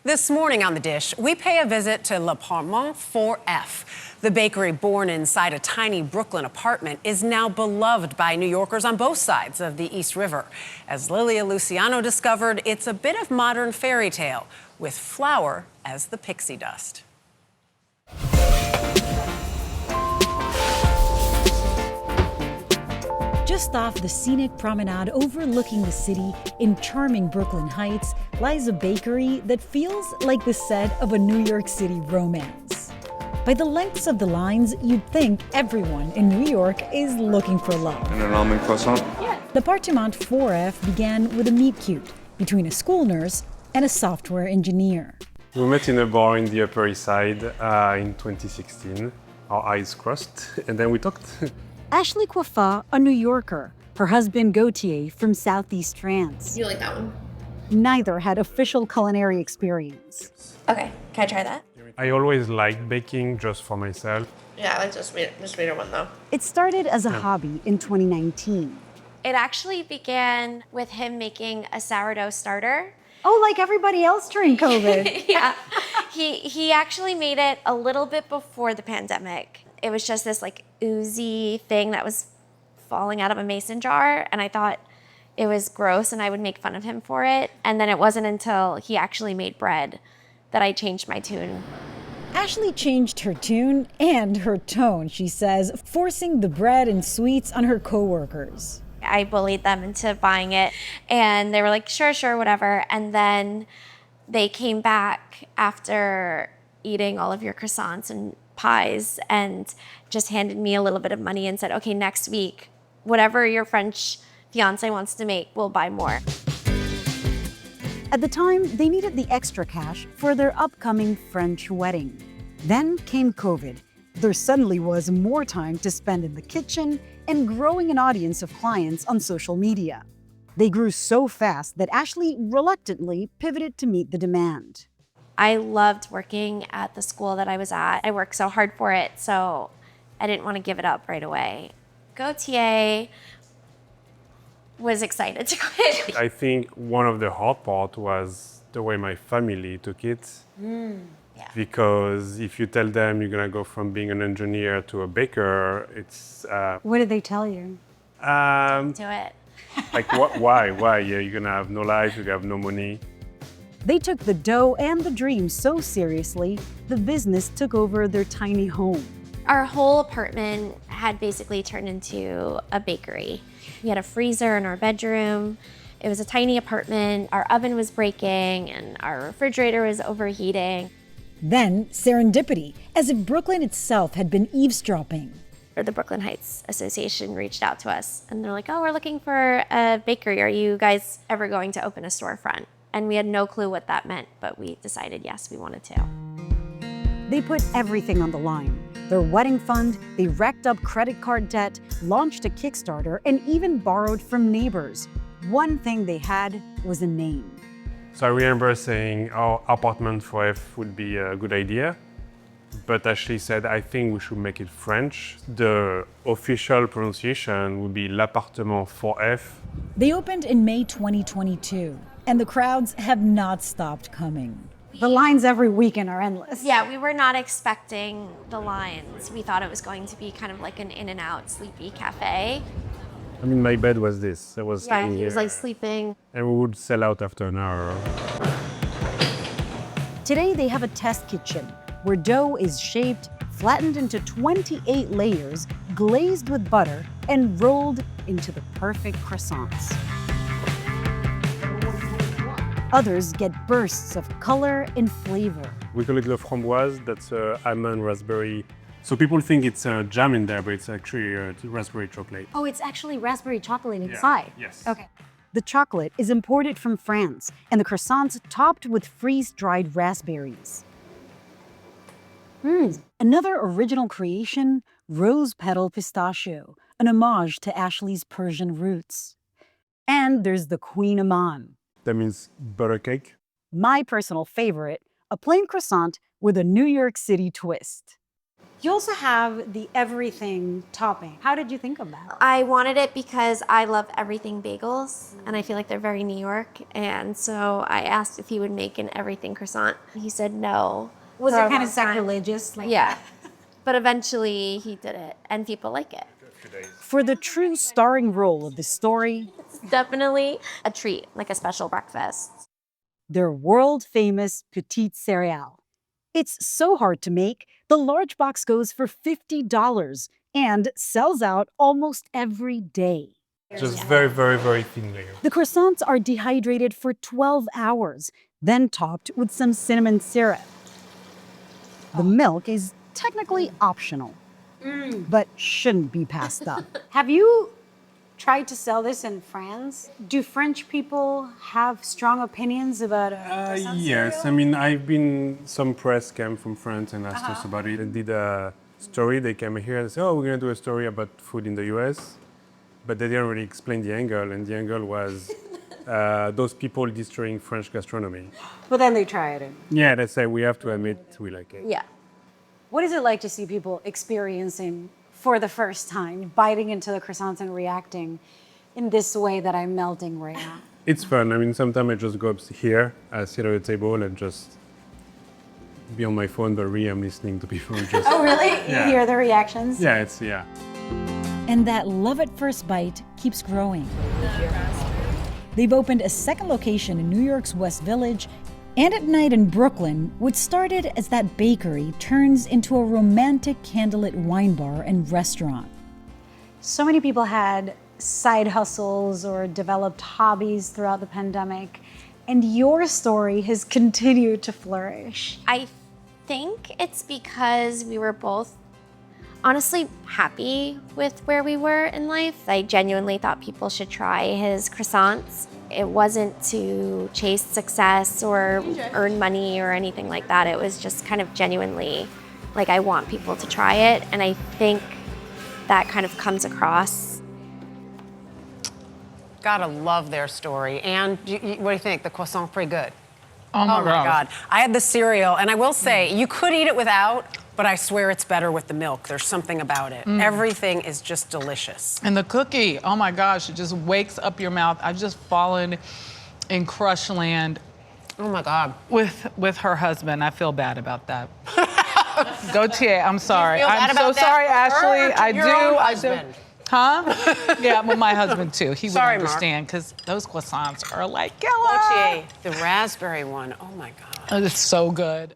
This morning on The Dish, we pay a visit to l'appartement 4F. The bakery born inside a tiny Brooklyn apartment is now beloved by New Yorkers on both sides of the East River. As Lilia Luciano discovered, it's a bit of modern fairy tale with flour as the pixie dust. Just off the scenic promenade overlooking the city in charming Brooklyn Heights lies a bakery that feels like the set of a New York City romance. By the lengths of the lines, you'd think everyone in New York is looking for love. And an almond croissant? Yeah. L'appartement 4F began with a meet-cute between a school nurse and a software engineer. We met in a bar in the Upper East Side in 2016. Our eyes crossed, and then we talked. Ashley Coiffat, a New Yorker. Her husband Gautier from Southeast France. You like that one? Neither had official culinary experience. Okay, can I try that? I always liked baking just for myself. Yeah, I like this sweeter one though. It started as a hobby in 2019. It actually began with him making a sourdough starter. Oh, like everybody else during COVID. Yeah. He actually made it a little bit before the pandemic. It was just this like oozy thing that was falling out of a mason jar, and I thought it was gross and I would make fun of him for it. And then it wasn't until he actually made bread that I changed my tune. Ashley changed her tune and her tone, she says, forcing the bread and sweets on her coworkers. I bullied them into buying it, and they were like, sure, whatever. And then they came back after eating all of your croissants and pies and just handed me a little bit of money and said, okay, next week, whatever your French fiance wants to make, we'll buy more. At the time, they needed the extra cash for their upcoming French wedding. Then came COVID. There suddenly was more time to spend in the kitchen and growing an audience of clients on social media. They grew so fast that Ashley reluctantly pivoted to meet the demand. I loved working at the school that I was at. I worked so hard for it, so I didn't want to give it up right away. Gautier was excited to quit. I think one of the hard part was the way my family took it. Yeah. Because if you tell them you're gonna go from being an engineer to a baker, it's What did they tell you? Do it. like why? Yeah, you're gonna have no life, you have no money. They took the dough and the dream so seriously, the business took over their tiny home. Our whole apartment had basically turned into a bakery. We had a freezer in our bedroom. It was a tiny apartment. Our oven was breaking and our refrigerator was overheating. Then serendipity, as if Brooklyn itself had been eavesdropping. The Brooklyn Heights Association reached out to us and they're like, oh, we're looking for a bakery. Are you guys ever going to open a storefront? And we had no clue what that meant, but we decided, yes, we wanted to. They put everything on the line. Their wedding fund, they racked up credit card debt, launched a Kickstarter, and even borrowed from neighbors. One thing they had was a name. So I remember saying, oh, apartment 4F would be a good idea. But Ashley said, I think we should make it French. The official pronunciation would be l'appartement 4F. They opened in May 2022, and the crowds have not stopped coming. The lines every weekend are endless. Yeah, we were not expecting the lines. We thought it was going to be kind of like an in-and-out sleepy cafe. I mean, my bed was this. I was staying He here. was like sleeping. And we would sell out after an hour. Today they have a test kitchen where dough is shaped, flattened into 28 layers, glazed with butter, and rolled into the perfect croissants. Others get bursts of color and flavor. We call it le framboise. That's almond raspberry. So people think it's jam in there, but it's actually raspberry chocolate. Oh, it's actually raspberry chocolate inside. Yes. Okay. The chocolate is imported from France, and the croissants topped with freeze-dried raspberries. Another original creation, rose petal pistachio, an homage to Ashley's Persian roots. And there's the Queen Amman. That means butter cake. My personal favorite, a plain croissant with a New York City twist. You also have the everything topping. How did you think of that? I wanted it because I love everything bagels, and I feel like they're very New York. And so I asked if he would make an everything croissant. He said no. Was For it a kind of long time. sacrilegious? Like Yeah. But eventually he did it, and people like it. For the true starring role of the story, It's definitely a treat, like a special breakfast. their world-famous petite céréale. It's so hard to make, the large box goes for $50 and sells out almost every day. Just very, very, very thin layer. The croissants are dehydrated for 12 hours, then topped with some cinnamon syrup. The milk is technically optional, but shouldn't be passed up. Have you tried to sell this in France? Do French people have strong opinions about Yes, I mean, some press came from France and asked us about it. They did a story, they came here and said, oh, we're gonna do a story about food in the US. But they didn't really explain the angle, and the angle was those people destroying French gastronomy. But then they tried it. Yeah, they say we have to admit we like it. Yeah. What is it like to see people experiencing for the first time, biting into the croissants and reacting in this way that I'm melting right now? It's fun. I mean, sometimes I just go up here, sit at a table and just be on my phone, but really I'm listening to people just... Oh, really? Yeah. You hear the reactions? Yeah. And that love at first bite keeps growing. They've opened a second location in New York's West Village and at night in Brooklyn. What started as that bakery turns into a romantic candlelit wine bar and restaurant. So many people had side hustles or developed hobbies throughout the pandemic, and your story has continued to flourish. I think it's because we were both honestly happy with where we were in life. I genuinely thought people should try his croissants. It wasn't to chase success or earn money or anything like that. It was just kind of genuinely like, I want people to try it. And I think that kind of comes across. Gotta love their story. And what do you think? The croissant pretty good. Oh my God. I had the cereal, and I will say, you could eat it without, but I swear it's better with the milk. There's something about it. Everything is just delicious. And the cookie, oh my gosh, it just wakes up your mouth. I've just fallen in crush land Oh my God. with her husband. I feel bad about that. Gautier, I'm sorry. feel bad I'm so about that sorry, for her Ashley. or to I your do. own I do. husband? Huh? Yeah, well, my husband too. He would Sorry, Mark. understand because those croissants are like killer. Gautier, the raspberry one. Oh my God. Oh, it's so good.